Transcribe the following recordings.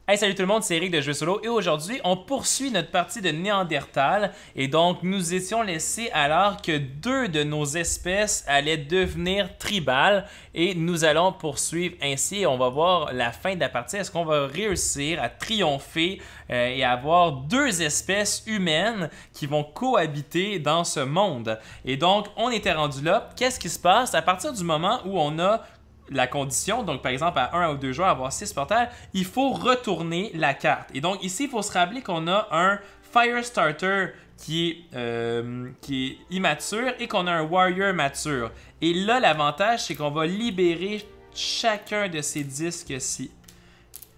Hey, salut tout le monde, c'est Eric de Jeux Solo et aujourd'hui, on poursuit notre partie de Néandertal et donc nous étions laissés alors que deux de nos espèces allaient devenir tribales et nous allons poursuivre ainsi et on va voir la fin de la partie. Est-ce qu'on va réussir à triompher et avoir deux espèces humaines qui vont cohabiter dans ce monde? Et donc, on était rendu là. Qu'est-ce qui se passe à partir du moment où on a la condition, donc par exemple à 1 ou 2 joueurs, avoir 6 portails, il faut retourner la carte. Et donc ici, il faut se rappeler qu'on a un Firestarter qui est immature et qu'on a un Warrior mature. Et là, l'avantage, c'est qu'on va libérer chacun de ces disques-ci.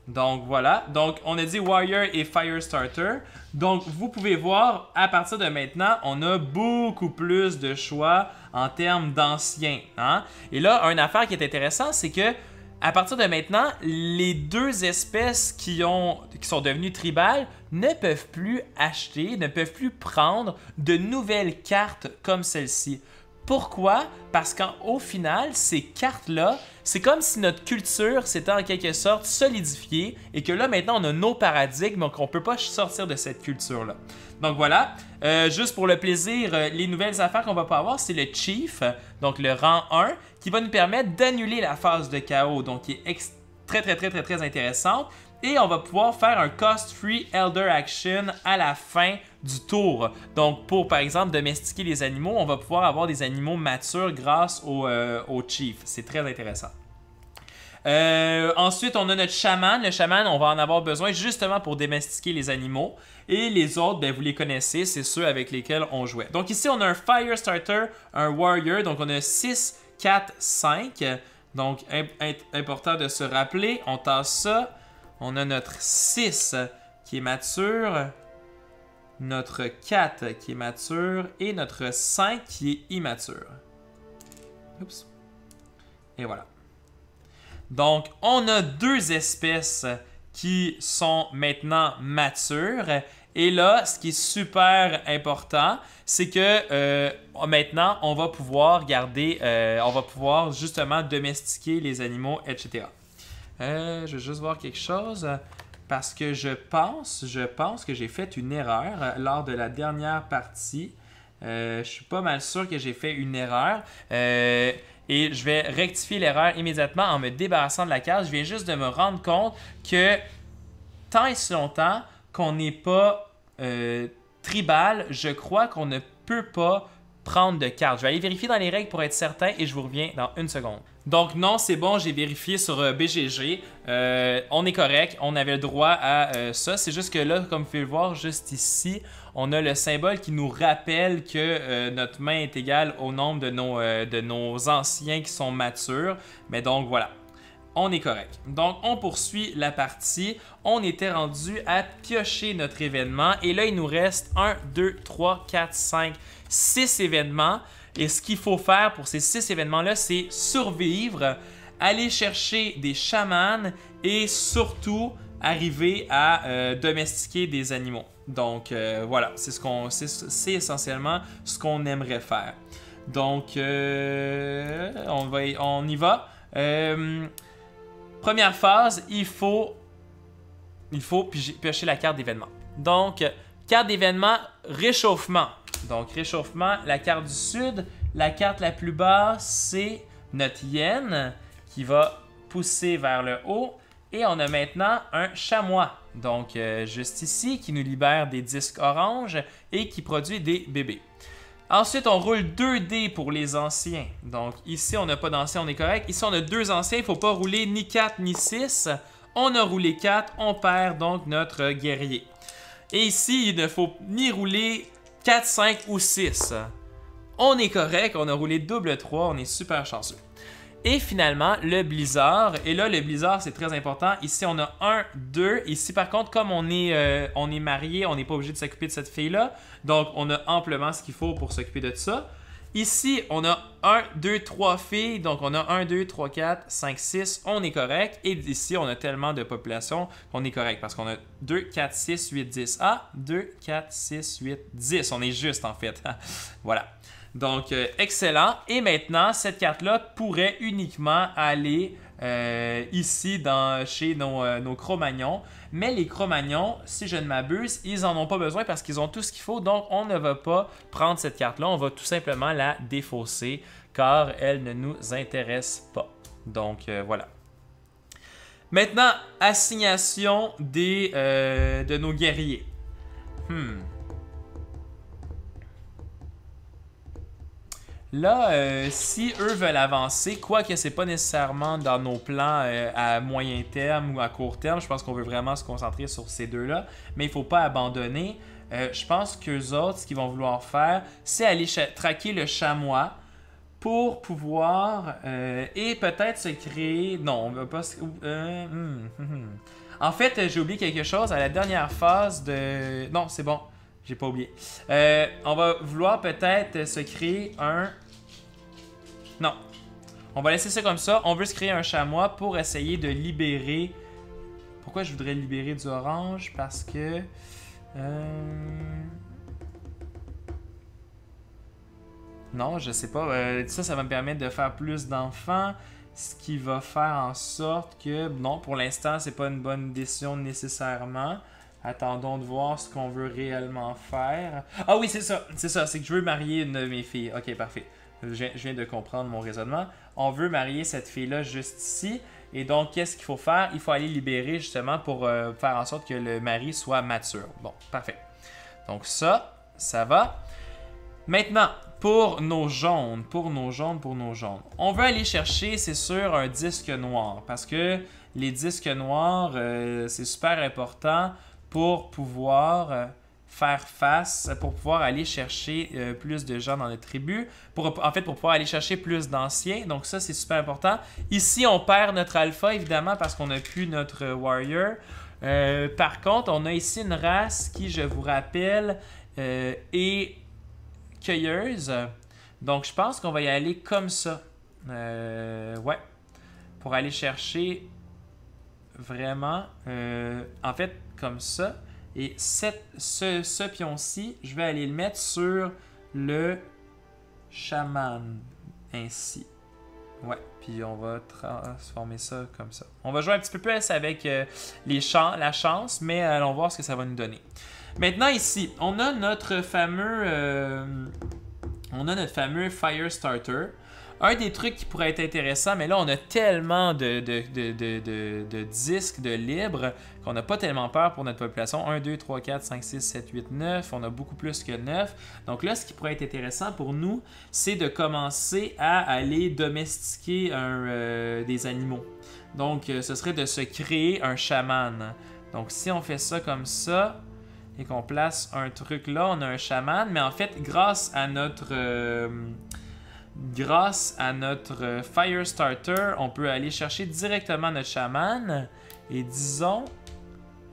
Donc voilà, donc on a dit Warrior et Firestarter. Donc vous pouvez voir, à partir de maintenant, on a beaucoup plus de choix en termes d'anciens. Hein? Et là, une affaire qui est intéressante, c'est que à partir de maintenant, les deux espèces qui sont devenues tribales ne peuvent plus acheter, ne peuvent plus prendre de nouvelles cartes comme celle-ci. Pourquoi? Parce qu'au final, ces cartes-là, c'est comme si notre culture s'était en quelque sorte solidifiée et que là, maintenant, on a nos paradigmes, donc on ne peut pas sortir de cette culture-là. Donc voilà, juste pour le plaisir, les nouvelles affaires qu'on va pas avoir, c'est le Chief, donc le rang 1, qui va nous permettre d'annuler la phase de chaos, donc qui est très intéressante. Et on va pouvoir faire un cost-free Elder Action à la fin du tour. Donc, pour, par exemple, domestiquer les animaux, on va pouvoir avoir des animaux matures grâce au Chief. C'est très intéressant. Ensuite, on a notre chaman. Le chaman, on va en avoir besoin justement pour domestiquer les animaux. Et les autres, ben, vous les connaissez, c'est ceux avec lesquels on jouait. Donc ici, on a un Firestarter, un Warrior. Donc, on a 6, 4, 5. Donc, important de se rappeler. On tasse ça. On a notre 6 qui est mature, notre 4 qui est mature et notre 5 qui est immature. Oups. Et voilà. Donc, on a deux espèces qui sont maintenant matures. Et là, ce qui est super important, c'est que maintenant, on va pouvoir garder, on va pouvoir justement domestiquer les animaux, etc. Je vais juste voir quelque chose parce que je pense que j'ai fait une erreur lors de la dernière partie. Je suis pas mal sûr que j'ai fait une erreur et je vais rectifier l'erreur immédiatement en me débarrassant de la carte. Je viens juste de me rendre compte que tant et si longtemps qu'on n'est pas tribal, je crois qu'on ne peut pas prendre de carte. Je vais aller vérifier dans les règles pour être certain et je vous reviens dans une seconde. Donc non, c'est bon, j'ai vérifié sur BGG. On est correct, on avait le droit à ça. C'est juste que là, comme vous pouvez le voir, juste ici, on a le symbole qui nous rappelle que notre main est égale au nombre de nos anciens qui sont matures. Mais donc voilà. On est correct. Donc, on poursuit la partie. On était rendu à piocher notre événement. Et là, il nous reste 1, 2, 3, 4, 5, 6 événements. Et ce qu'il faut faire pour ces 6 événements-là, c'est survivre, aller chercher des chamans et surtout arriver à domestiquer des animaux. Donc, voilà, c'est essentiellement ce qu'on aimerait faire. Donc, on y va. Première phase, il faut piocher la carte d'événement. Donc, carte d'événement, réchauffement. Donc, réchauffement, la carte du sud. La carte la plus basse, c'est notre hyène qui va pousser vers le haut. Et on a maintenant un chamois. Donc, juste ici, qui nous libère des disques oranges et qui produit des bébés. Ensuite, on roule 2 dés pour les anciens. Donc ici, on n'a pas d'anciens, on est correct. Ici, on a 2 anciens, il ne faut pas rouler ni 4 ni 6. On a roulé 4, on perd donc notre guerrier. Et ici, il ne faut ni rouler 4, 5 ou 6. On est correct, on a roulé double 3, on est super chanceux. Et finalement, le blizzard. Et là, le blizzard, c'est très important. Ici, on a 1, 2. Ici, par contre, comme on est marié, on n'est pas obligé de s'occuper de cette fille-là. Donc, on a amplement ce qu'il faut pour s'occuper de ça. Ici, on a 1, 2, 3 filles. Donc, on a 1, 2, 3, 4, 5, 6. On est correct. Et ici, on a tellement de population qu'on est correct. Parce qu'on a 2, 4, 6, 8, 10. Ah, 2, 4, 6, 8, 10. On est juste, en fait. Voilà. Donc, excellent. Et maintenant, cette carte-là pourrait uniquement aller ici chez nos Cro-Magnons. Mais les Cro-Magnons, si je ne m'abuse, ils n'en ont pas besoin parce qu'ils ont tout ce qu'il faut. Donc, on ne va pas prendre cette carte-là. On va tout simplement la défausser car elle ne nous intéresse pas. Donc, voilà. Maintenant, assignation de nos guerriers. Là, si eux veulent avancer, quoique c'est pas nécessairement dans nos plans à moyen terme ou à court terme, je pense qu'on veut vraiment se concentrer sur ces deux-là, mais il faut pas abandonner. Je pense qu'eux autres, ce qu'ils vont vouloir faire, c'est aller traquer le chamois pour pouvoir et peut-être se créer... Non, on va pas... En fait, j'ai oublié quelque chose à la dernière phase de... Non, c'est bon. J'ai pas oublié. On va vouloir peut-être se créer un... Non. On va laisser ça comme ça. On veut se créer un chamois pour essayer de libérer... Pourquoi je voudrais libérer du orange? Parce que... Non, je sais pas. Ça va me permettre de faire plus d'enfants. Ce qui va faire en sorte que... Non, pour l'instant, c'est pas une bonne décision nécessairement. Attendons de voir ce qu'on veut réellement faire. Ah oui, c'est ça. C'est ça. C'est que je veux marier une de mes filles. Ok, parfait. Je viens de comprendre mon raisonnement. On veut marier cette fille-là juste ici. Et donc, qu'est-ce qu'il faut faire? Il faut aller libérer justement pour faire en sorte que le mari soit mature. Bon, parfait. Donc ça va. Maintenant, pour nos jaunes, on veut aller chercher, c'est sûr, un disque noir. Parce que les disques noirs, c'est super important pour pouvoir faire face, pour pouvoir aller chercher plus de gens dans notre tribu, pour pouvoir aller chercher plus d'anciens. Donc ça, c'est super important. Ici, on perd notre alpha, évidemment, parce qu'on n'a plus notre warrior. Par contre, on a ici une race qui, je vous rappelle, est cueilleuse. Donc, je pense qu'on va y aller comme ça. Ouais. Pour aller chercher vraiment, en fait, comme ça. Et ce pion-ci, je vais aller le mettre sur le chaman. Ainsi. Ouais, puis on va transformer ça comme ça. On va jouer un petit peu plus avec la chance, mais allons voir ce que ça va nous donner. Maintenant ici, on a notre fameux Fire Starter. Un des trucs qui pourrait être intéressant, mais là on a tellement de disques de libre qu'on n'a pas tellement peur pour notre population. 1, 2, 3, 4, 5, 6, 7, 8, 9. On a beaucoup plus que 9. Donc là, ce qui pourrait être intéressant pour nous, c'est de commencer à aller domestiquer des animaux. Donc ce serait de se créer un chaman. Donc si on fait ça comme ça et qu'on place un truc là, on a un chaman. Mais en fait, grâce à notre Fire Starter, on peut aller chercher directement notre chaman. Et disons,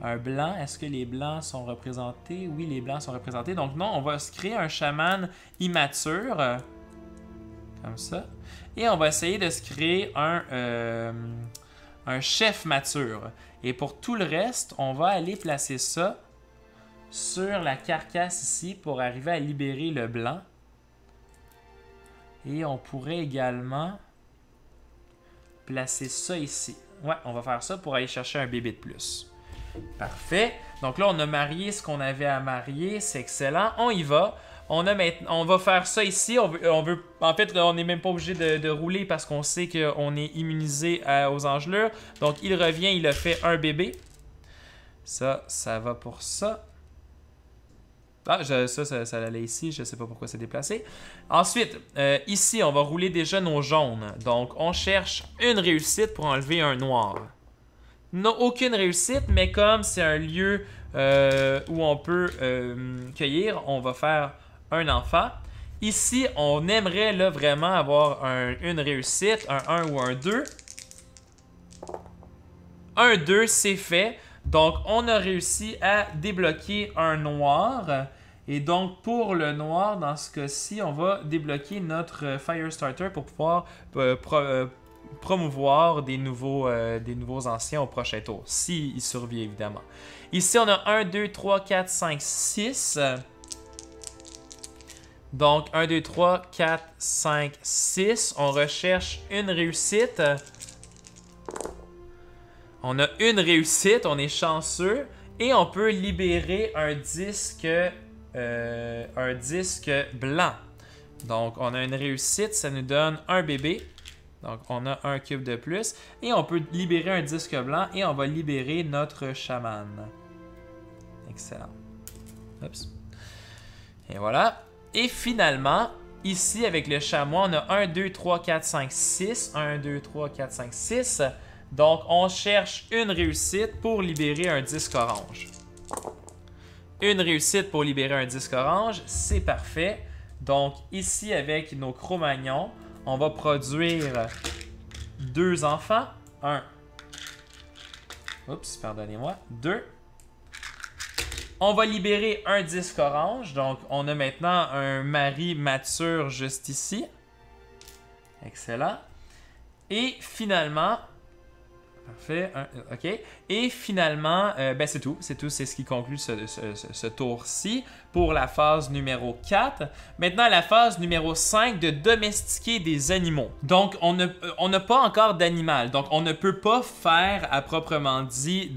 un blanc, est-ce que les blancs sont représentés? Oui, les blancs sont représentés. Donc non, on va se créer un chaman immature. Comme ça. Et on va essayer de se créer un chef mature. Et pour tout le reste, on va aller placer ça sur la carcasse ici pour arriver à libérer le blanc. Et on pourrait également placer ça ici. Ouais, on va faire ça pour aller chercher un bébé de plus. Parfait. Donc là, on a marié ce qu'on avait à marier. C'est excellent. On y va. On va faire ça ici. En fait, on n'est même pas obligé de rouler parce qu'on sait qu'on est immunisé aux engelures. Donc, il revient, il a fait un bébé. Ça va pour ça. Ah, ça allait ici. Je ne sais pas pourquoi c'est déplacé. Ensuite, ici, on va rouler déjà nos jaunes. Donc, on cherche une réussite pour enlever un noir. Aucune réussite, mais comme c'est un lieu où on peut cueillir, on va faire un enfant. Ici, on aimerait là, vraiment avoir une réussite, un 1 ou un 2. Un 2, c'est fait. Donc, on a réussi à débloquer un noir. Et donc, pour le noir, dans ce cas-ci, on va débloquer notre Fire Starter pour pouvoir promouvoir des nouveaux anciens au prochain tour. S'il survit, évidemment. Ici, on a 1, 2, 3, 4, 5, 6. Donc, 1, 2, 3, 4, 5, 6. On recherche une réussite. On a une réussite, on est chanceux. Et on peut libérer un disque blanc. Donc, on a une réussite, ça nous donne un bébé. Donc, on a un cube de plus. Et on peut libérer un disque blanc et on va libérer notre chaman. Excellent. Oups. Et voilà. Et finalement, ici, avec le chamois, on a 1, 2, 3, 4, 5, 6. 1, 2, 3, 4, 5, 6. Donc, on cherche une réussite pour libérer un disque orange. Une réussite pour libérer un disque orange, c'est parfait. Donc, ici, avec nos Cro-Magnons, on va produire 2 enfants. 1. Oups, pardonnez-moi. 2. On va libérer un disque orange. Donc, on a maintenant un mari mature juste ici. Excellent. Et finalement... Parfait. OK. Et finalement, ben c'est tout. C'est tout. C'est ce qui conclut ce tour-ci pour la phase numéro 4. Maintenant, la phase numéro 5 de domestiquer des animaux. Donc, on n'a pas encore d'animal. Donc, on ne peut pas faire à proprement dit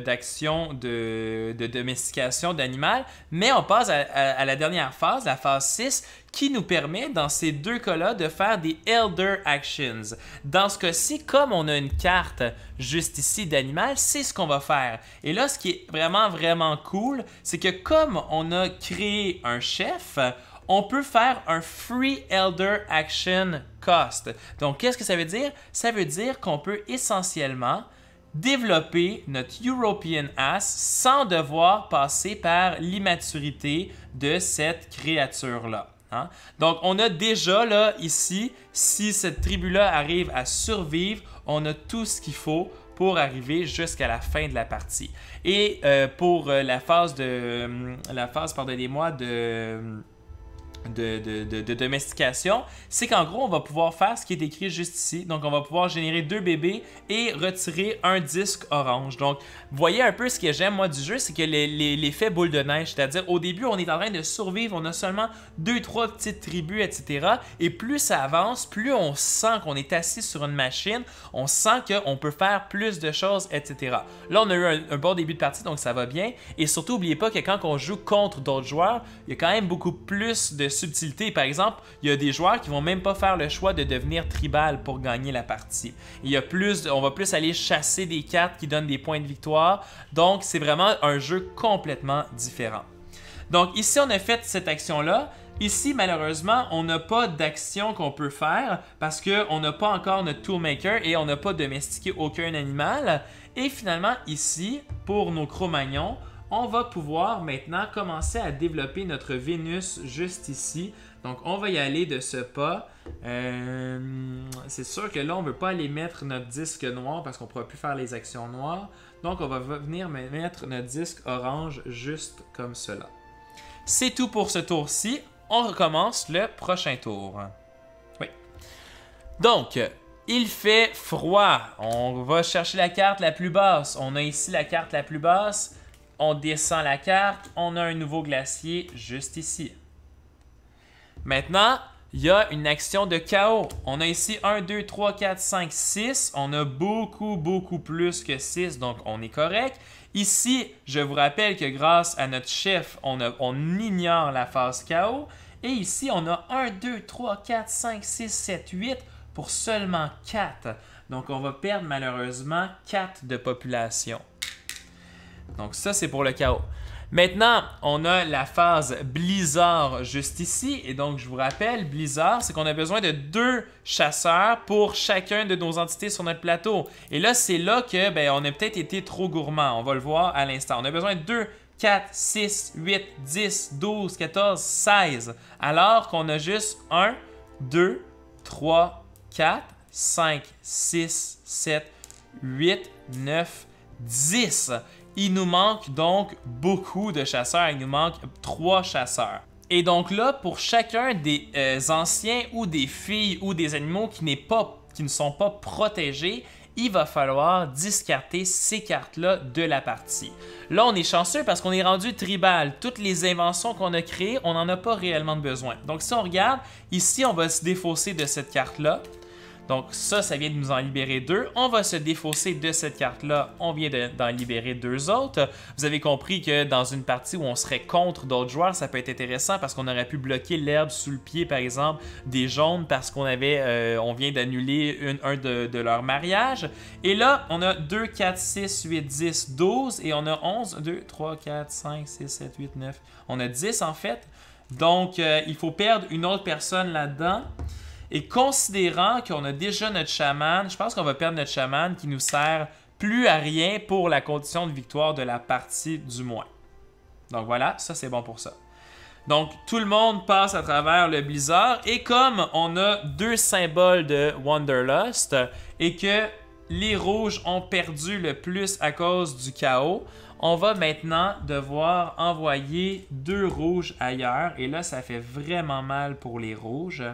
d'action de domestication d'animal. Mais on passe à la dernière phase, la phase 6, qui nous permet, dans ces deux cas-là, de faire des Elder Actions. Dans ce cas-ci, comme on a une carte juste ici d'animal, c'est ce qu'on va faire. Et là, ce qui est vraiment, vraiment cool, c'est que comme on a créé un chef, on peut faire un Free Elder Action Cost. Donc, qu'est-ce que ça veut dire? Ça veut dire qu'on peut essentiellement développer notre European Ass sans devoir passer par l'immaturité de cette créature-là. Hein? Donc, on a déjà là, ici, si cette tribu-là arrive à survivre, on a tout ce qu'il faut pour arriver jusqu'à la fin de la partie. Et pour la phase, pardonnez-moi, de domestication, c'est qu'en gros, on va pouvoir faire ce qui est écrit juste ici. Donc, on va pouvoir générer 2 bébés et retirer un disque orange. Donc, vous voyez un peu ce que j'aime, moi, du jeu, c'est que l'effet boule de neige, c'est-à-dire, au début, on est en train de survivre, on a seulement 2-3 petites tribus, etc. Et plus ça avance, plus on sent qu'on est assis sur une machine, on sent qu'on peut faire plus de choses, etc. Là, on a eu un bon début de partie, donc ça va bien. Et surtout, n'oubliez pas que quand on joue contre d'autres joueurs, il y a quand même beaucoup plus de subtilité. Par exemple, il y a des joueurs qui vont même pas faire le choix de devenir tribal pour gagner la partie. Il y a on va plus aller chasser des cartes qui donnent des points de victoire. Donc, c'est vraiment un jeu complètement différent. Donc, ici, on a fait cette action-là. Ici, malheureusement, on n'a pas d'action qu'on peut faire parce qu'on n'a pas encore notre Toolmaker et on n'a pas domestiqué aucun animal. Et finalement, ici, pour nos Cro-Magnons, on va pouvoir maintenant commencer à développer notre Vénus juste ici. Donc, on va y aller de ce pas. C'est sûr que là, on ne veut pas aller mettre notre disque noir parce qu'on ne pourra plus faire les actions noires. Donc, on va venir mettre notre disque orange juste comme cela. C'est tout pour ce tour-ci. On recommence le prochain tour. Oui. Donc, il fait froid. On va chercher la carte la plus basse. On a ici la carte la plus basse. On descend la carte, on a un nouveau glacier juste ici. Maintenant, il y a une action de chaos. On a ici 1, 2, 3, 4, 5, 6. On a beaucoup plus que 6, donc on est correct. Ici, je vous rappelle que grâce à notre chef, on ignore la phase chaos. Et ici, on a 1, 2, 3, 4, 5, 6, 7, 8 pour seulement 4. Donc, on va perdre malheureusement 4 de population. Donc ça, c'est pour le chaos. Maintenant, on a la phase Blizzard juste ici. Et donc, je vous rappelle, Blizzard, c'est qu'on a besoin de 2 chasseurs pour chacun de nos entités sur notre plateau. Et là, c'est là que on a peut-être été trop gourmand. On va le voir à l'instant. On a besoin de 2, 4, 6, 8, 10, 12, 14, 16. Alors qu'on a juste 1, 2, 3, 4, 5, 6, 7, 8, 9, 10. Il nous manque donc beaucoup de chasseurs. Il nous manque 3 chasseurs. Et donc là, pour chacun des anciens ou des filles ou des animaux qui ne sont pas protégés, il va falloir discarter ces cartes-là de la partie. Là, on est chanceux parce qu'on est rendu tribal. Toutes les inventions qu'on a créées, on n'en a pas réellement besoin. Donc si on regarde, ici, on va se défausser de cette carte-là. Donc ça vient de nous en libérer 2. On va se défausser de cette carte-là. On vient d'en libérer 2 autres. Vous avez compris que dans une partie où on serait contre d'autres joueurs, ça peut être intéressant parce qu'on aurait pu bloquer l'herbe sous le pied, par exemple, des jaunes parce qu'on vient d'annuler un de leur mariage. Et là, on a 2, 4, 6, 8, 10, 12 et on a 11, 2, 3, 4, 5, 6, 7, 8, 9. On a 10 en fait. Donc, il faut perdre une autre personne là-dedans. Et considérant qu'on a déjà notre chaman, je pense qu'on va perdre notre chaman qui nous sert plus à rien pour la condition de victoire de la partie du moins. Donc voilà, ça c'est bon pour ça. Donc tout le monde passe à travers le blizzard et comme on a 2 symboles de Wanderlust et que les rouges ont perdu le plus à cause du chaos, on va maintenant devoir envoyer 2 rouges ailleurs et là ça fait vraiment mal pour les rouges.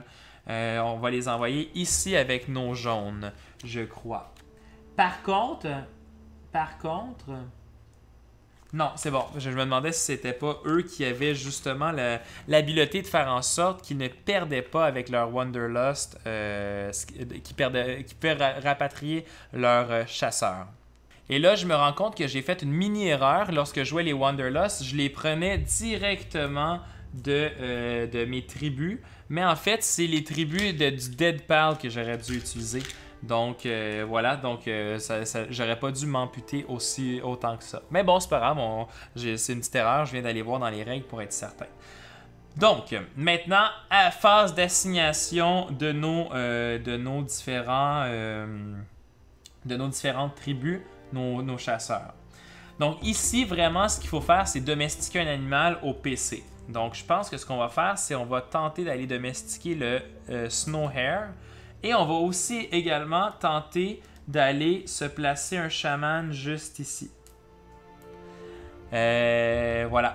On va les envoyer ici avec nos jaunes, je crois. Par contre... Non, c'est bon. Je me demandais si c'était pas eux qui avaient justement l'habileté de faire en sorte qu'ils ne perdaient pas avec leur Wanderlust, qui pouvaient rapatrier leur chasseur. Et là, je me rends compte que j'ai fait une mini-erreur lorsque je jouais les Wanderlust. Je les prenais directement de mes tribus. Mais en fait, c'est les tribus du Dead Pal que j'aurais dû utiliser. Donc voilà, donc j'aurais pas dû m'amputer autant que ça. Mais bon, c'est pas grave, c'est une petite erreur, je viens d'aller voir dans les règles pour être certain. Donc, maintenant, à phase d'assignation de nos différentes tribus, nos chasseurs. Donc ici, vraiment, ce qu'il faut faire, c'est domestiquer un animal au PC. Donc, je pense que ce qu'on va faire, c'est on va tenter d'aller domestiquer le Snow Hare. Et on va aussi également tenter d'aller se placer un chaman juste ici. Voilà.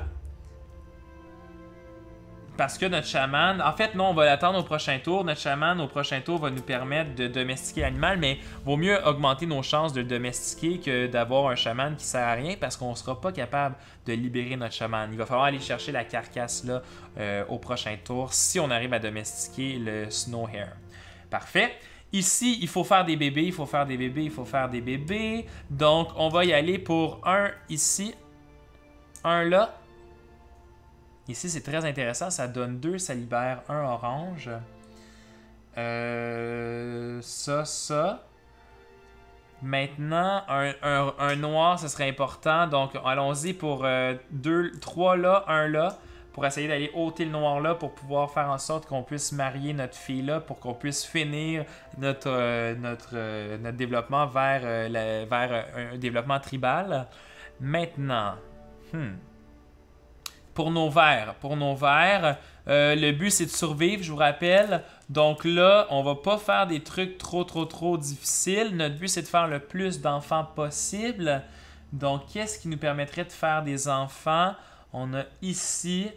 Parce que notre chaman... En fait, non, on va l'attendre au prochain tour. Notre chaman, au prochain tour, va nous permettre de domestiquer l'animal, mais vaut mieux augmenter nos chances de le domestiquer que d'avoir un chaman qui sert à rien parce qu'on ne sera pas capable de libérer notre chaman. Il va falloir aller chercher la carcasse là au prochain tour si on arrive à domestiquer le Snow Hare. Parfait. Ici, il faut faire des bébés, il faut faire des bébés, il faut faire des bébés. Donc, on va y aller pour un ici, un là. Ici, c'est très intéressant. Ça donne 2, ça libère un orange. Ça. Maintenant, un noir, ce serait important. Donc, allons-y pour 3 là, 1 là. Pour essayer d'aller ôter le noir là pour pouvoir faire en sorte qu'on puisse marier notre fille là pour qu'on puisse finir notre développement vers un développement tribal. Maintenant, pour nos verts, le but c'est de survivre, je vous rappelle. Donc là, on va pas faire des trucs trop difficiles. Notre but c'est de faire le plus d'enfants possible. Donc, qu'est-ce qui nous permettrait de faire des enfants? On a ici...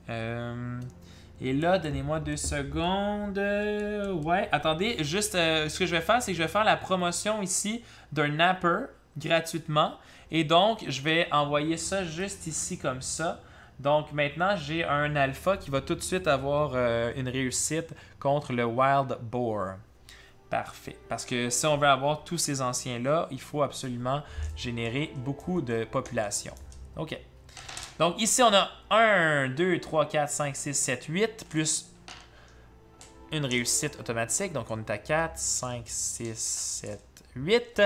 et là, donnez-moi 2 secondes. Ouais, attendez, juste ce que je vais faire, c'est que je vais faire la promotion ici d'un napper gratuitement. Et donc, je vais envoyer ça juste ici comme ça. Donc maintenant, j'ai un alpha qui va tout de suite avoir une réussite contre le Wild Boar. Parfait. Parce que si on veut avoir tous ces anciens-là, il faut absolument générer beaucoup de population. OK. Donc ici, on a 1, 2, 3, 4, 5, 6, 7, 8, plus une réussite automatique. Donc on est à 4, 5, 6, 7, 8.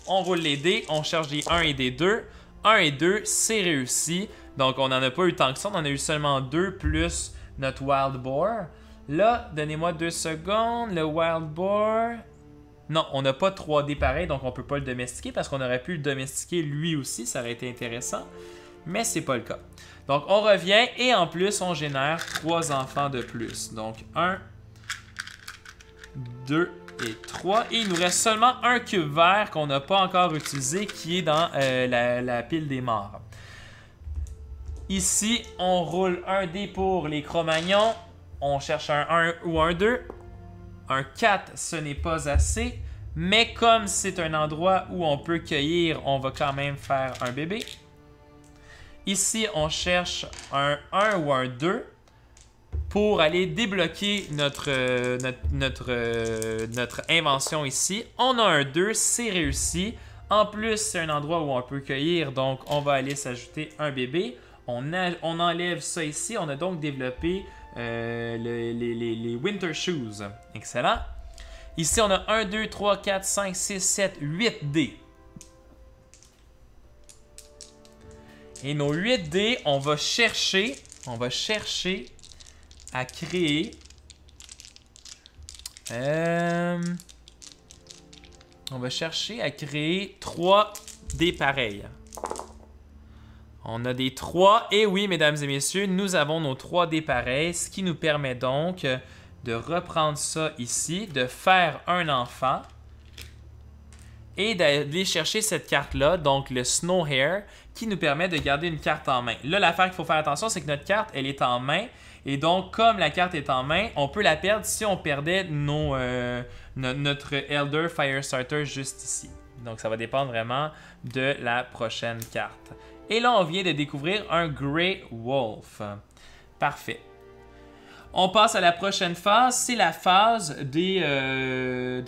On roule les dés, on cherche des 1 et des 2. 1 et 2, c'est réussi. Donc on n'en a pas eu tant que ça, on en a eu seulement 2 plus notre Wild Boar. Là, donnez-moi 2 secondes, le Wild Boar... Non, on n'a pas 3D pareil, donc on ne peut pas le domestiquer parce qu'on aurait pu le domestiquer lui aussi, ça aurait été intéressant. Mais c'est pas le cas. Donc on revient et en plus on génère 3 enfants de plus. Donc 1, 2 et 3. Et il nous reste seulement un cube vert qu'on n'a pas encore utilisé qui est dans la pile des morts. Ici, on roule un dé pour les Cro-Magnons. On cherche un 1 ou un 2. Un 4, ce n'est pas assez. Mais comme c'est un endroit où on peut cueillir, on va quand même faire un bébé. Ici, on cherche un 1 ou un 2. pour aller débloquer notre invention ici. On a un 2, c'est réussi. En plus, c'est un endroit où on peut cueillir, donc on va aller s'ajouter un bébé. On enlève ça ici. On a donc développé les Winter Shoes. Excellent. Ici, on a 1, 2, 3, 4, 5, 6, 7, 8 dés. Et nos 8 dés, on va chercher à créer... on va chercher à créer 3 dés pareils. On a des 3. Et oui, mesdames et messieurs, nous avons nos 3 dés pareils, ce qui nous permet donc de reprendre ça ici, de faire un enfant et d'aller chercher cette carte-là, donc le Snow Hare, qui nous permet de garder une carte en main. Là, l'affaire qu'il faut faire attention, c'est que notre carte, elle est en main. Et donc, comme la carte est en main, on peut la perdre si on perdait notre Elder Firestarter juste ici. Donc, ça va dépendre vraiment de la prochaine carte. Et là, on vient de découvrir un Grey Wolf. Parfait. On passe à la prochaine phase, c'est la phase de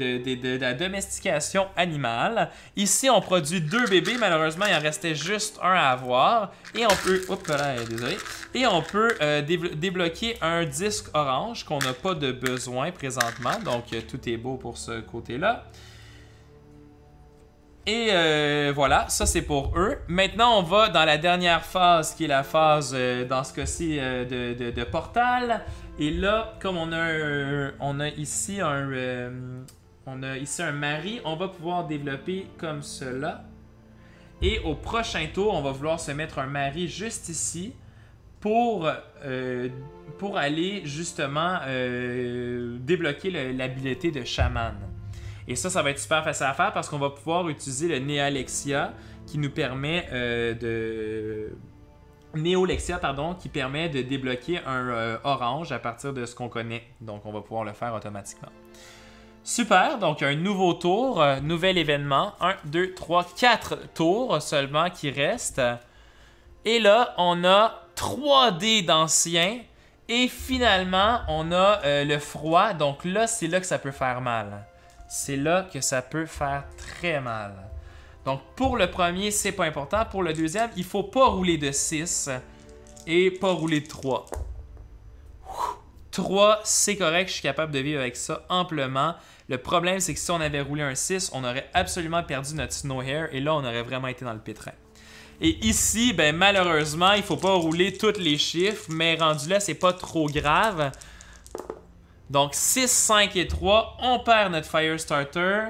la domestication animale. Ici, on produit 2 bébés. Malheureusement, il en restait juste un à avoir. Et on peut... Oups, là, désolé. Et on peut débloquer un disque orange qu'on n'a pas de besoin présentement. Donc, tout est beau pour ce côté-là. Et voilà, ça c'est pour eux. Maintenant, on va dans la dernière phase, qui est la phase, dans ce cas-ci, de portal. Et là, comme on a ici un mari, on va pouvoir développer comme cela. Et au prochain tour, on va vouloir se mettre un mari juste ici pour aller justement débloquer l'habileté de chaman. Et ça va être super facile à faire parce qu'on va pouvoir utiliser le Neolexia qui nous permet Neolexia, pardon, qui permet de débloquer un orange à partir de ce qu'on connaît. Donc, on va pouvoir le faire automatiquement. Super, donc un nouveau tour, nouvel événement. 1, 2, 3, 4 tours seulement qui restent. Et là, on a 3 dés d'anciens. Et finalement, on a le froid. Donc là, c'est là que ça peut faire mal. C'est là que ça peut faire très mal. Donc, pour le premier, c'est pas important. Pour le deuxième, il faut pas rouler de 6 et pas rouler de 3. 3, c'est correct. Je suis capable de vivre avec ça amplement. Le problème, c'est que si on avait roulé un 6, on aurait absolument perdu notre Snow Hare et là, on aurait vraiment été dans le pétrin. Et ici, ben, malheureusement, il faut pas rouler tous les chiffres, mais rendu là, c'est pas trop grave. Donc, 6, 5 et 3, on perd notre Firestarter,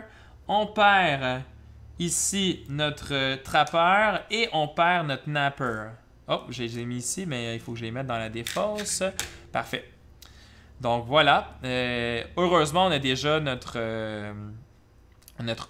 on perd ici notre trappeur et on perd notre napper. Oh, je les ai mis ici, mais il faut que je les mette dans la défausse. Parfait. Donc, voilà. Heureusement, on a déjà notre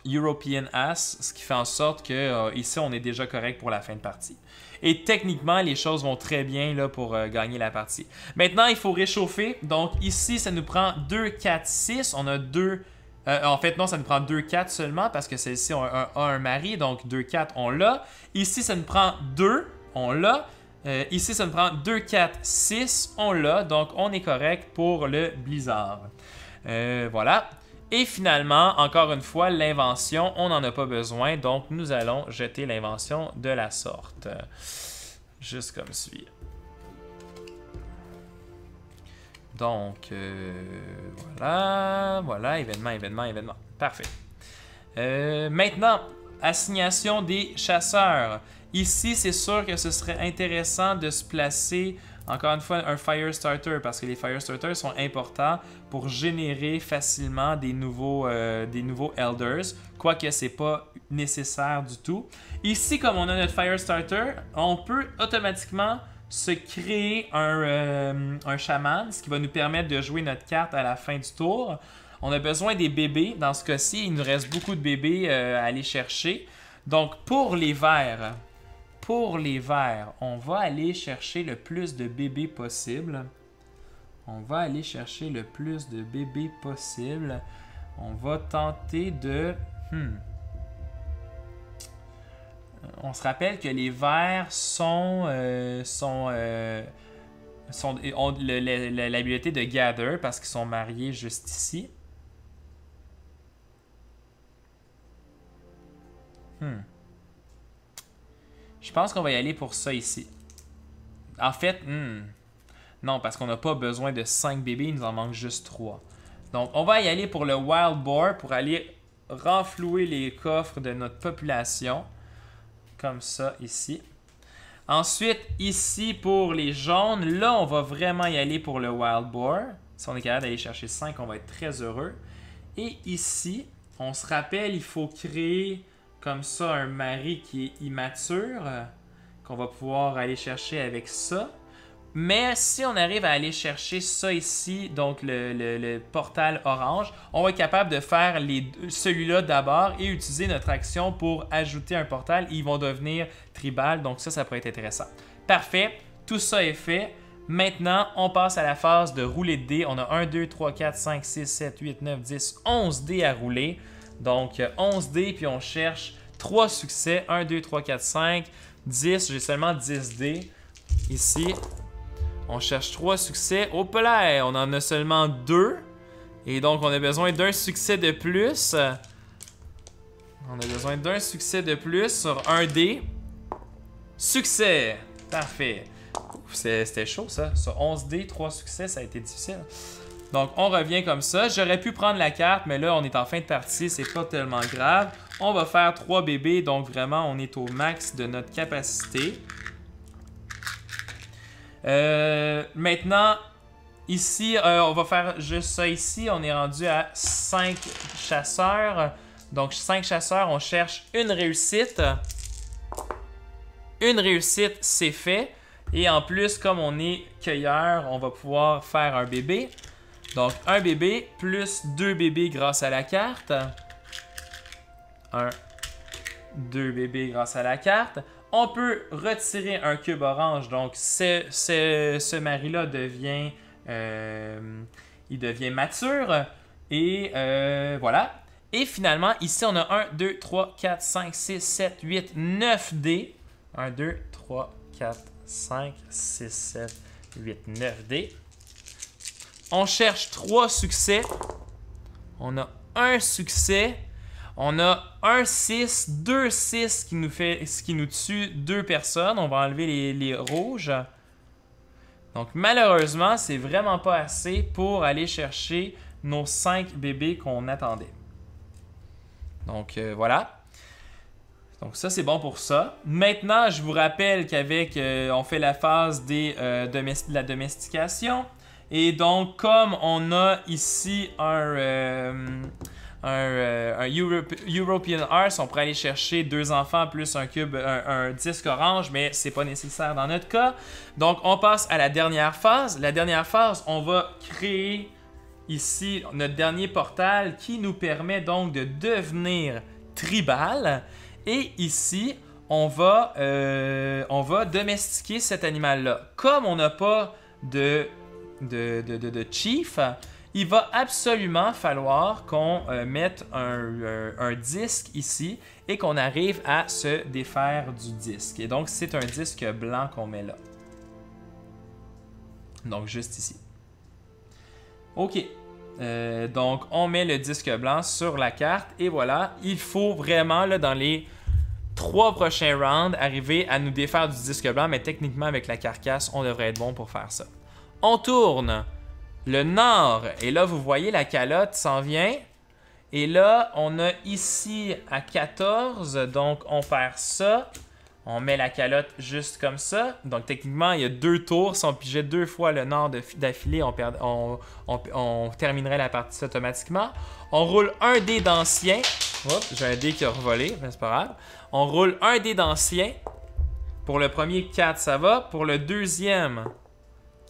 European Ass, ce qui fait en sorte que ici, on est déjà correct pour la fin de partie. Et techniquement, les choses vont très bien là, pour gagner la partie. Maintenant, il faut réchauffer. Donc ici, ça nous prend 2, 4, 6. On a 2... en fait, non, ça nous prend 2, 4 seulement parce que celle-ci a un mari. Donc 2, 4, on l'a. Ici, ça nous prend 2. On l'a. Ici, ça nous prend 2, 4, 6. On l'a. Donc, on est correct pour le blizzard. Voilà. Et finalement, encore une fois, l'invention, on n'en a pas besoin, donc nous allons jeter l'invention de la sorte. Juste comme suit. Donc, voilà, événement. Parfait. Maintenant, assignation des chasseurs. Ici, c'est sûr que ce serait intéressant de se placer... Encore une fois, un Firestarter, parce que les Firestarters sont importants pour générer facilement des nouveaux Elders, quoique ce n'est pas nécessaire du tout. Ici, comme on a notre Firestarter, on peut automatiquement se créer un chaman, ce qui va nous permettre de jouer notre carte à la fin du tour. On a besoin des bébés. Dans ce cas-ci, il nous reste beaucoup de bébés à aller chercher. Donc, pour les verts... on va aller chercher le plus de bébés possible. On va tenter de... On se rappelle que les verts sont ont l'habilité de Gather parce qu'ils sont mariés juste ici. Je pense qu'on va y aller pour ça ici. En fait, non, parce qu'on n'a pas besoin de 5 bébés, il nous en manque juste 3. Donc, on va y aller pour le Wild Boar pour aller renflouer les coffres de notre population. Comme ça, ici. Ensuite, ici, pour les jaunes, là, on va vraiment y aller pour le Wild Boar. Si on est capable d'aller chercher 5, on va être très heureux. Et ici, on se rappelle, il faut créer comme ça un mari qui est immature, qu'on va pouvoir aller chercher avec ça. Mais si on arrive à aller chercher ça ici, donc le portal orange, on va être capable de faire celui-là d'abord et utiliser notre action pour ajouter un portal. Ils vont devenir tribal, donc ça pourrait être intéressant. Parfait, tout ça est fait. Maintenant, on passe à la phase de rouler de dés. On a 1, 2, 3, 4, 5, 6, 7, 8, 9, 10, 11 dés à rouler. Donc 11 dés, puis on cherche 3 succès. 1, 2, 3, 4, 5, 10. J'ai seulement 10 dés ici. On cherche 3 succès. Au là, on en a seulement 2. Et donc, on a besoin d'un succès de plus. On a besoin d'un succès de plus sur un dé. Succès! Parfait. C'était chaud, ça. Sur 11 dés, 3 succès, ça a été difficile. Donc, on revient comme ça. J'aurais pu prendre la carte, mais là, on est en fin de partie. C'est pas tellement grave. On va faire 3 bébés. Donc, vraiment, on est au max de notre capacité. Maintenant, ici, on va faire juste ça ici. On est rendu à 5 chasseurs. Donc, 5 chasseurs, on cherche une réussite. Une réussite, c'est fait. Et en plus, comme on est cueilleur, on va pouvoir faire un bébé. Donc, un bébé plus 2 bébés grâce à la carte. 2 bébés grâce à la carte. On peut retirer un cube orange, donc ce mari-là devient, il devient mature. Et voilà. Et finalement, ici, on a 1, 2, 3, 4, 5, 6, 7, 8, 9 dés. 1, 2, 3, 4, 5, 6, 7, 8, 9 dés. On cherche 3 succès. On a un succès. On a un 6, 2 6 ce qui nous tue 2 personnes. On va enlever les rouges. Donc malheureusement, c'est vraiment pas assez pour aller chercher nos 5 bébés qu'on attendait. Donc voilà. Donc ça, c'est bon pour ça. Maintenant, je vous rappelle qu'avec, on fait la phase de la domestication. Et donc, comme on a ici un European Hearth, on pourrait aller chercher 2 enfants plus un cube, un disque orange, mais c'est pas nécessaire dans notre cas. Donc, on passe à la dernière phase. La dernière phase, on va créer ici notre dernier portal qui nous permet donc de devenir tribal. Et ici, on va domestiquer cet animal-là. Comme on n'a pas de chief, il va absolument falloir qu'on mette un disque ici et qu'on arrive à se défaire du disque. Et donc, c'est un disque blanc qu'on met là. Donc, juste ici. OK. Donc, on met le disque blanc sur la carte et voilà. Il faut vraiment, là, dans les 3 prochains rounds, arriver à nous défaire du disque blanc, mais techniquement, avec la carcasse, on devrait être bon pour faire ça. On tourne le nord et là, vous voyez, la calotte s'en vient. Et là, on a ici à 14, donc on perd ça. On met la calotte juste comme ça. Donc, techniquement, il y a 2 tours. Si on pigeait 2 fois le nord d'affilée, on terminerait la partie automatiquement. On roule un dé d'ancien. Oups, j'ai un dé qui a revolé, mais c'est pas grave. On roule un dé d'ancien. Pour le premier, 4, ça va. Pour le deuxième,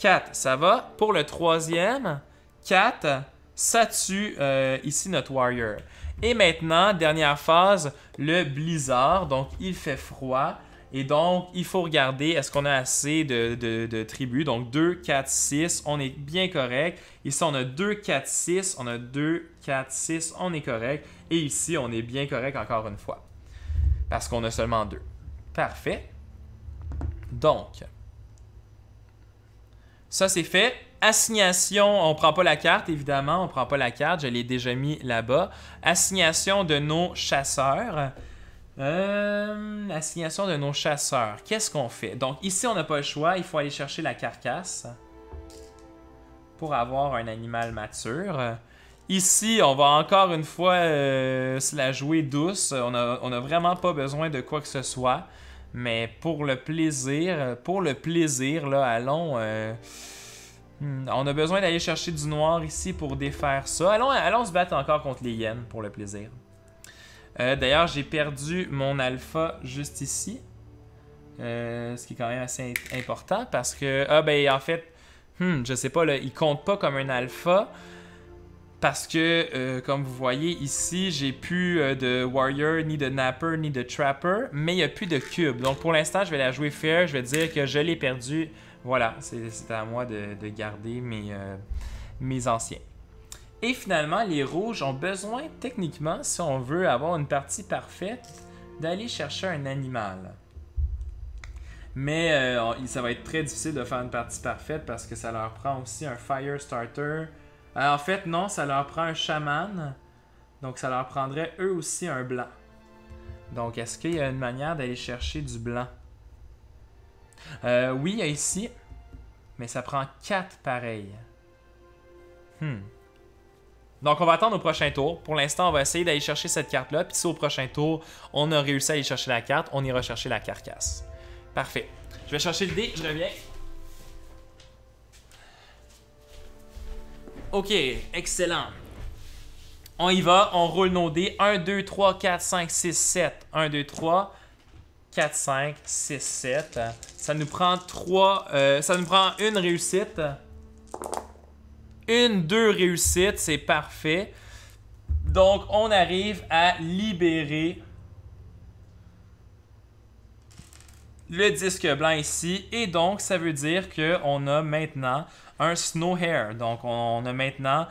4, ça va. Pour le troisième, 4, ça tue ici notre warrior. Et maintenant, dernière phase, le blizzard. Donc, il fait froid. Et donc, il faut regarder, est-ce qu'on a assez de tribus. Donc, 2, 4, 6, on est bien correct. Ici, on a 2, 4, 6. On a 2, 4, 6, on est correct. Et ici, on est bien correct encore une fois. Parce qu'on a seulement 2. Parfait. Donc, Ça, c'est fait. Assignation, on prend pas la carte, évidemment. On prend pas la carte, je l'ai déjà mis là-bas. Assignation de nos chasseurs. Assignation de nos chasseurs. Qu'est-ce qu'on fait? Donc, ici, on n'a pas le choix. Il faut aller chercher la carcasse pour avoir un animal mature. Ici, on va encore une fois se la jouer douce. On a vraiment pas besoin de quoi que ce soit. Mais pour le plaisir, là, allons... on a besoin d'aller chercher du noir ici pour défaire ça. Allons se battre encore contre les hyènes pour le plaisir. D'ailleurs, j'ai perdu mon alpha juste ici. Ce qui est quand même assez important parce que... Ah ben en fait, je sais pas, là, il compte pas comme un alpha. Parce que, comme vous voyez ici, j'ai plus de Warrior, ni de Napper, ni de Trapper, mais il n'y a plus de cube. Donc pour l'instant, je vais la jouer fair, je vais dire que je l'ai perdu. Voilà, c'est à moi de garder mes anciens. Et finalement, les rouges ont besoin, techniquement, si on veut avoir une partie parfaite, d'aller chercher un animal. Mais ça va être très difficile de faire une partie parfaite parce que ça leur prend aussi un Fire Starter. En fait, non, ça leur prend un chaman. Donc, ça leur prendrait eux aussi un blanc. Donc, est-ce qu'il y a une manière d'aller chercher du blanc? Oui, il y a ici. Mais ça prend 4 pareils. Donc, on va attendre au prochain tour. Pour l'instant, on va essayer d'aller chercher cette carte-là. Puis si au prochain tour, on a réussi à aller chercher la carte, on ira chercher la carcasse. Parfait. Je vais chercher le dé, je reviens. Ok, excellent. On y va, on roule nos dés. 1, 2, 3, 4, 5, 6, 7. 1, 2, 3, 4, 5, 6, 7. Ça nous prend 3... ça nous prend une réussite. 2 réussites, c'est parfait. Donc, on arrive à libérer le disque blanc ici. Et donc, ça veut dire qu'on a maintenant un Snow Hare. Donc, on a maintenant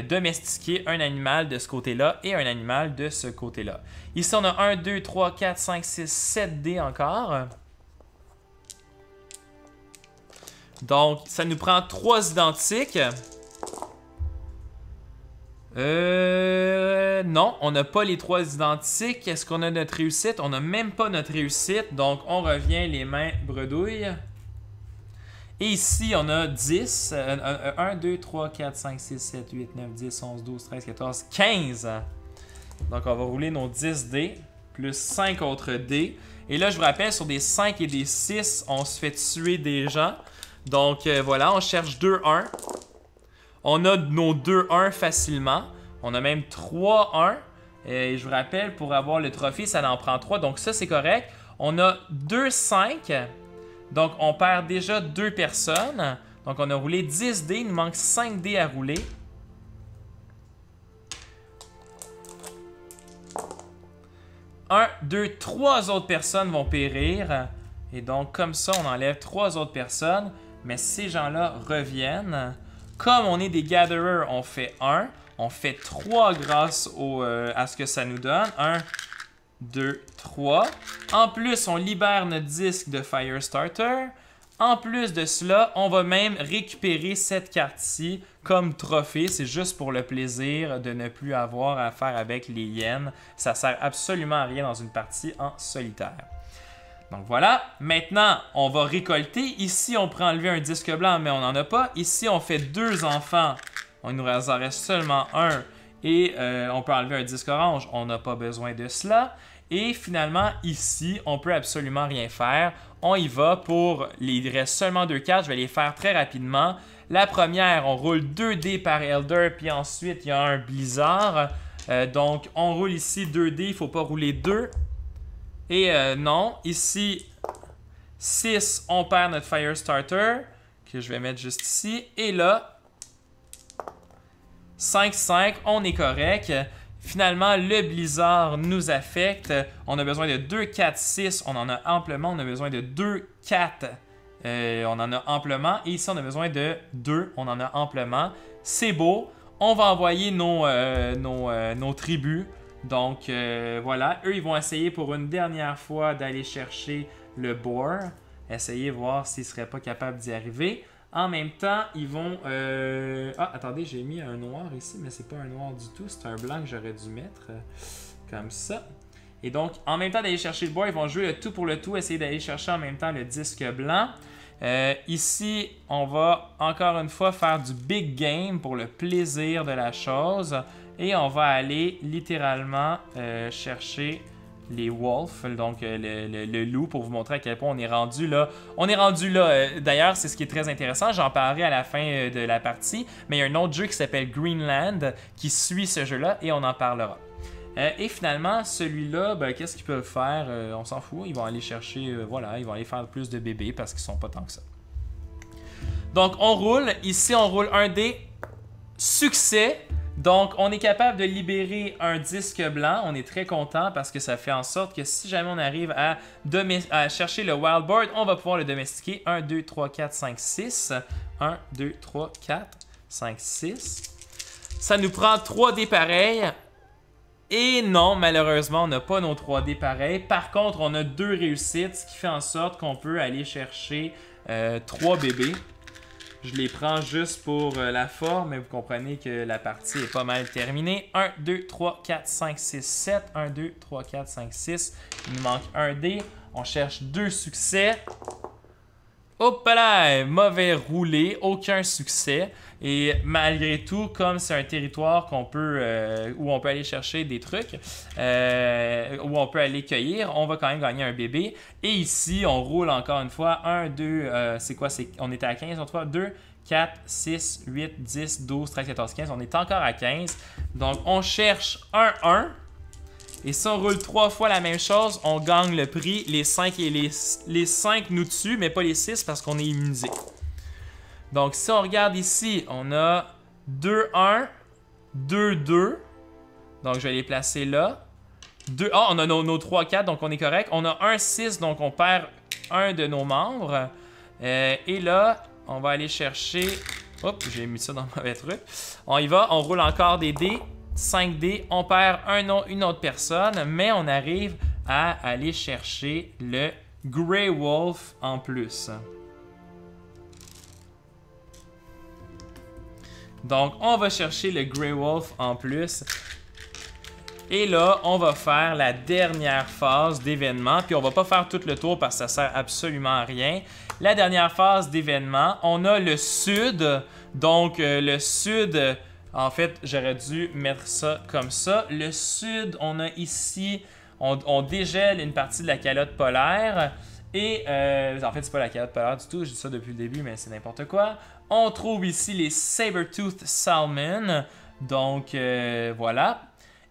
domestiqué un animal de ce côté-là et un animal de ce côté-là. Ici, on a 1, 2, 3, 4, 5, 6, 7 dés encore. Donc, ça nous prend 3 identiques. Non, on n'a pas les 3 identiques. Est-ce qu'on a notre réussite? On n'a même pas notre réussite. Donc, on revient les mains bredouilles. Et ici, on a 10. 1, 2, 3, 4, 5, 6, 7, 8, 9, 10, 11, 12, 13, 14, 15. Donc, on va rouler nos 10 dés, plus 5 autres dés. Et là, je vous rappelle, sur des 5 et des 6, on se fait tuer des gens. Donc, voilà, on cherche 2-1. On a nos 2-1 facilement. On a même 3-1. Et je vous rappelle, pour avoir le trophée, ça en prend 3. Donc, ça, c'est correct. On a 2-5. Donc, on perd déjà 2 personnes. Donc, on a roulé 10 dés. Il nous manque 5 dés à rouler. Un, 2, 3 autres personnes vont périr. Et donc, comme ça, on enlève 3 autres personnes. Mais ces gens-là reviennent. Comme on est des gatherers, on fait 1. On fait 3 grâce à ce que ça nous donne. 1, 2, 3. En plus, on libère notre disque de Firestarter. En plus de cela, on va même récupérer cette carte-ci comme trophée. C'est juste pour le plaisir de ne plus avoir à faire avec les hyènes. Ça sert absolument à rien dans une partie en solitaire. Donc voilà, maintenant on va récolter. Ici on pourrait enlever un disque blanc mais on n'en a pas. Ici on fait 2 enfants, il nous en reste seulement 1. Et on peut enlever un disque orange, on n'a pas besoin de cela. Et finalement ici on peut absolument rien faire. On y va pour, il reste seulement 2 cartes, je vais les faire très rapidement. La première, on roule 2 dés par Elder, puis ensuite il y a un blizzard. Donc on roule ici 2 dés, il ne faut pas rouler 2. Et non, ici, 6, on perd notre Firestarter, que je vais mettre juste ici. Et là, 5, 5, on est correct. Finalement, le blizzard nous affecte. On a besoin de 2, 4, 6, on en a amplement. On a besoin de 2, 4, on en a amplement. Et ici, on a besoin de 2, on en a amplement. C'est beau. On va envoyer nos tribus. Donc, voilà. Eux, ils vont essayer pour une dernière fois d'aller chercher le boar. Essayer voir s'ils ne seraient pas capables d'y arriver. En même temps, ils vont... Ah, attendez, j'ai mis un noir ici, mais c'est pas un noir du tout. C'est un blanc que j'aurais dû mettre comme ça. Et donc, en même temps d'aller chercher le bois, ils vont jouer le tout pour le tout, essayer d'aller chercher en même temps le disque blanc. Ici, on va encore une fois faire du big game pour le plaisir de la chose. Et on va aller littéralement chercher les wolves, donc le loup, pour vous montrer à quel point on est rendu là. On est rendu là. D'ailleurs, c'est ce qui est très intéressant. J'en parlerai à la fin de la partie. Mais il y a un autre jeu qui s'appelle Greenland qui suit ce jeu-là et on en parlera. Et finalement, celui-là, ben, qu'est-ce qu'ils peuvent faire? On s'en fout. Ils vont aller chercher, voilà, ils vont aller faire plus de bébés parce qu'ils sont pas tant que ça. Donc, on roule. Ici, on roule un dé. Succès. Donc, on est capable de libérer un disque blanc. On est très content parce que ça fait en sorte que si jamais on arrive à chercher le wild board, on va pouvoir le domestiquer. 1, 2, 3, 4, 5, 6. 1, 2, 3, 4, 5, 6. Ça nous prend 3 dés pareils. Et non, malheureusement, on n'a pas nos 3D pareils. Par contre, on a 2 réussites, ce qui fait en sorte qu'on peut aller chercher 3 bébés. Je les prends juste pour la forme, mais vous comprenez que la partie est pas mal terminée. 1, 2, 3, 4, 5, 6, 7. 1, 2, 3, 4, 5, 6. Il nous manque un dé. On cherche 2 succès. Hop là, mauvais roulé, aucun succès. Et malgré tout, comme c'est un territoire qu'on peut, où on peut aller chercher des trucs, où on peut aller cueillir, on va quand même gagner un bébé. Et ici, on roule encore une fois. 1, 2, c'est quoi? On était à 15, on trouve 2, 4, 6, 8, 10, 12, 13, 14, 15. On est encore à 15. Donc, on cherche un 1. Et si on roule 3 fois la même chose, on gagne le prix. Les 5 et les 5 nous tuent, mais pas les 6 parce qu'on est immunisé. Donc, si on regarde ici, on a 2-1, 2-2. Donc, je vais les placer là. On a nos 3-4, donc on est correct. On a 1-6, donc on perd un de nos membres. Et là, on va aller chercher... Hop, j'ai mis ça dans le mauvais truc. On y va, on roule encore des dés. 5 dés, on perd une autre personne, mais on arrive à aller chercher le Grey Wolf en plus. Donc, on va chercher le Grey Wolf en plus. Et là, on va faire la dernière phase d'événement. Puis on va pas faire tout le tour parce que ça sert absolument à rien. La dernière phase d'événement, on a le sud. Donc, le sud... En fait, j'aurais dû mettre ça comme ça. Le sud, on a ici, on dégèle une partie de la calotte polaire. Et, en fait, c'est pas la calotte polaire du tout, je dis ça depuis le début, mais c'est n'importe quoi. On trouve ici les Saber-Tooth Salmon. Donc, voilà.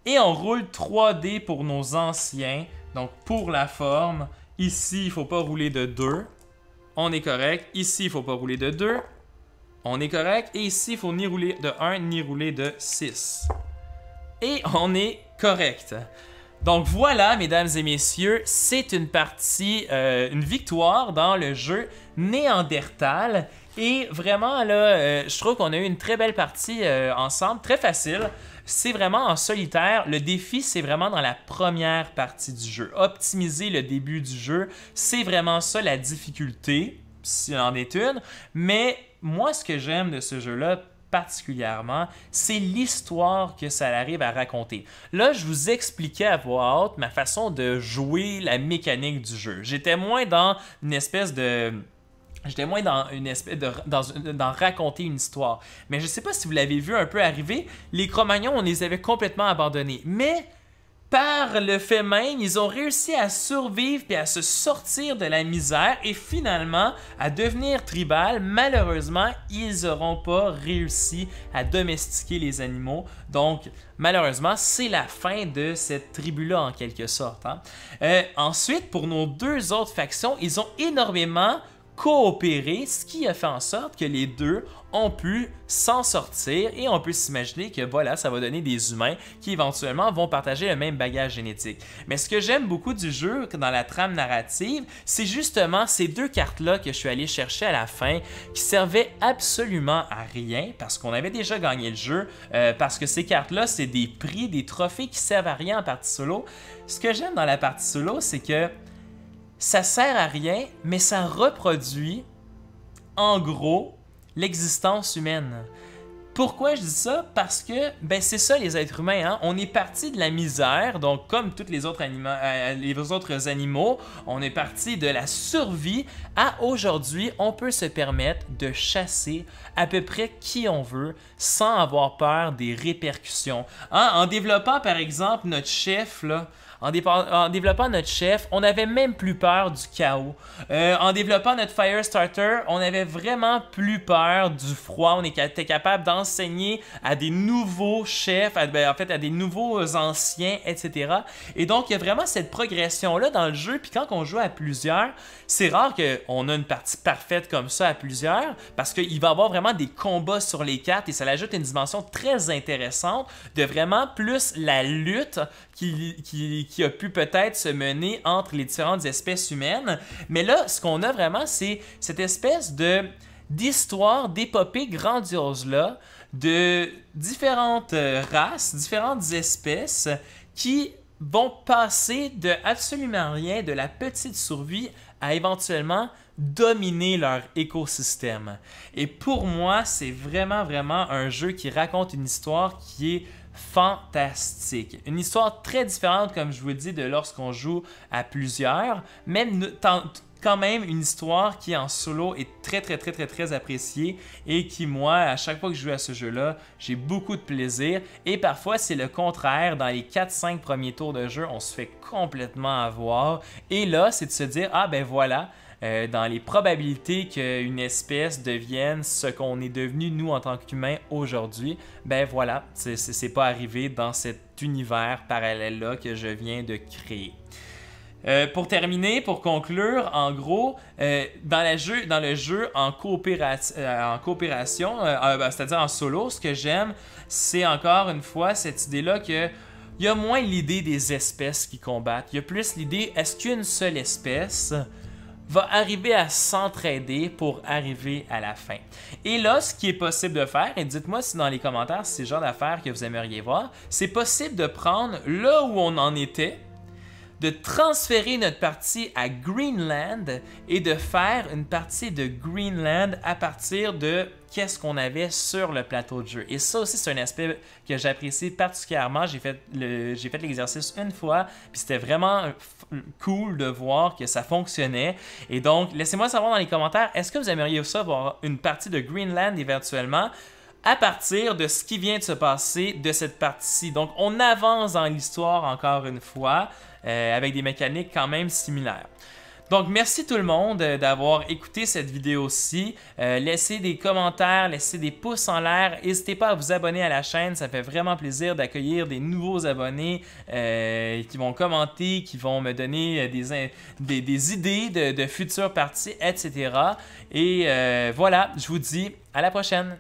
Et on roule 3 dés pour nos anciens. Donc, pour la forme, ici, il ne faut pas rouler de 2. On est correct. Ici, il ne faut pas rouler de 2. On est correct. Et ici, il ne faut ni rouler de 1, ni rouler de 6. Et on est correct. Donc voilà, mesdames et messieurs, c'est une partie, une victoire dans le jeu Néandertal. Et vraiment, là, je trouve qu'on a eu une très belle partie ensemble, très facile. C'est vraiment en solitaire. Le défi, c'est vraiment dans la première partie du jeu. Optimiser le début du jeu, c'est vraiment ça la difficulté, s'il en est une. Mais moi, ce que j'aime de ce jeu-là, particulièrement, c'est l'histoire que ça arrive à raconter. Là, je vous expliquais à voix haute ma façon de jouer la mécanique du jeu. J'étais moins dans une espèce de... d'en raconter une histoire. Mais je ne sais pas si vous l'avez vu un peu arriver, les Cro-Magnons, on les avait complètement abandonnés. Mais par le fait même, ils ont réussi à survivre et à se sortir de la misère et finalement à devenir tribal. Malheureusement, ils n'auront pas réussi à domestiquer les animaux. Donc, malheureusement, c'est la fin de cette tribu-là en quelque sorte. Hein. Ensuite, pour nos 2 autres factions, ils ont énormément coopérer, ce qui a fait en sorte que les deux ont pu s'en sortir et on peut s'imaginer que voilà, ça va donner des humains qui éventuellement vont partager le même bagage génétique. Mais ce que j'aime beaucoup du jeu dans la trame narrative, c'est justement ces 2 cartes-là que je suis allé chercher à la fin qui servaient absolument à rien parce qu'on avait déjà gagné le jeu, parce que ces cartes-là, c'est des prix, des trophées qui servent à rien en partie solo. Ce que j'aime dans la partie solo, c'est que ça sert à rien, mais ça reproduit, en gros, l'existence humaine. Pourquoi je dis ça? Parce que ben c'est ça les êtres humains, hein? On est parti de la misère, donc comme tous les autres animaux, on est parti de la survie à aujourd'hui, on peut se permettre de chasser à peu près qui on veut sans avoir peur des répercussions. Hein? En développant par exemple notre chef, là, en développant notre chef, on n'avait même plus peur du chaos. En développant notre Firestarter, on n'avait vraiment plus peur du froid. On était capable d'enseigner à des nouveaux chefs, à des nouveaux anciens, etc. Et donc, il y a vraiment cette progression-là dans le jeu. Puis quand on joue à plusieurs, c'est rare qu'on a une partie parfaite comme ça à plusieurs, parce qu'il va y avoir vraiment des combats sur les cartes et ça ajoute une dimension très intéressante de vraiment plus la lutte qui a pu peut-être se mener entre les différentes espèces humaines. Mais là, ce qu'on a vraiment, c'est cette espèce d'histoire, d'épopée grandiose-là, de différentes races, différentes espèces qui vont passer de absolument rien, de la petite survie, à éventuellement dominer leur écosystème. Et pour moi, c'est vraiment, vraiment un jeu qui raconte une histoire qui est fantastique. Une histoire très différente, comme je vous le dis, de lorsqu'on joue à plusieurs, même quand même une histoire qui en solo est très appréciée et qui, moi, à chaque fois que je joue à ce jeu-là, j'ai beaucoup de plaisir. Et parfois, c'est le contraire. Dans les 4-5 premiers tours de jeu, on se fait complètement avoir. Et là, c'est de se dire, ah ben voilà, dans les probabilités qu'une espèce devienne ce qu'on est devenu nous en tant qu'humains aujourd'hui, ben voilà, c'est pas arrivé dans cet univers parallèle-là que je viens de créer. Pour terminer, pour conclure, en gros, dans le jeu en coopération, c'est-à-dire en solo, ce que j'aime, c'est encore une fois cette idée-là que il y a moins l'idée des espèces qui combattent, il y a plus l'idée, est-ce qu'une seule espèce va arriver à s'entraider pour arriver à la fin. Et là, ce qui est possible de faire, et dites-moi si dans les commentaires si c'est le genre d'affaires que vous aimeriez voir, c'est possible de prendre là où on en était, de transférer notre partie à Greenland et de faire une partie de Greenland à partir de qu'est-ce qu'on avait sur le plateau de jeu. Et ça aussi, c'est un aspect que j'apprécie particulièrement. J'ai fait l'exercice une fois, puis c'était vraiment cool de voir que ça fonctionnait. Et donc, laissez-moi savoir dans les commentaires, est-ce que vous aimeriez ça voir une partie de Greenland éventuellement à partir de ce qui vient de se passer de cette partie-ci. Donc, on avance dans l'histoire encore une fois, avec des mécaniques quand même similaires. Donc, merci tout le monde d'avoir écouté cette vidéo-ci. Laissez des commentaires, laissez des pouces en l'air. N'hésitez pas à vous abonner à la chaîne. Ça fait vraiment plaisir d'accueillir des nouveaux abonnés qui vont commenter, qui vont me donner des idées de futures parties, etc. Et voilà, je vous dis à la prochaine.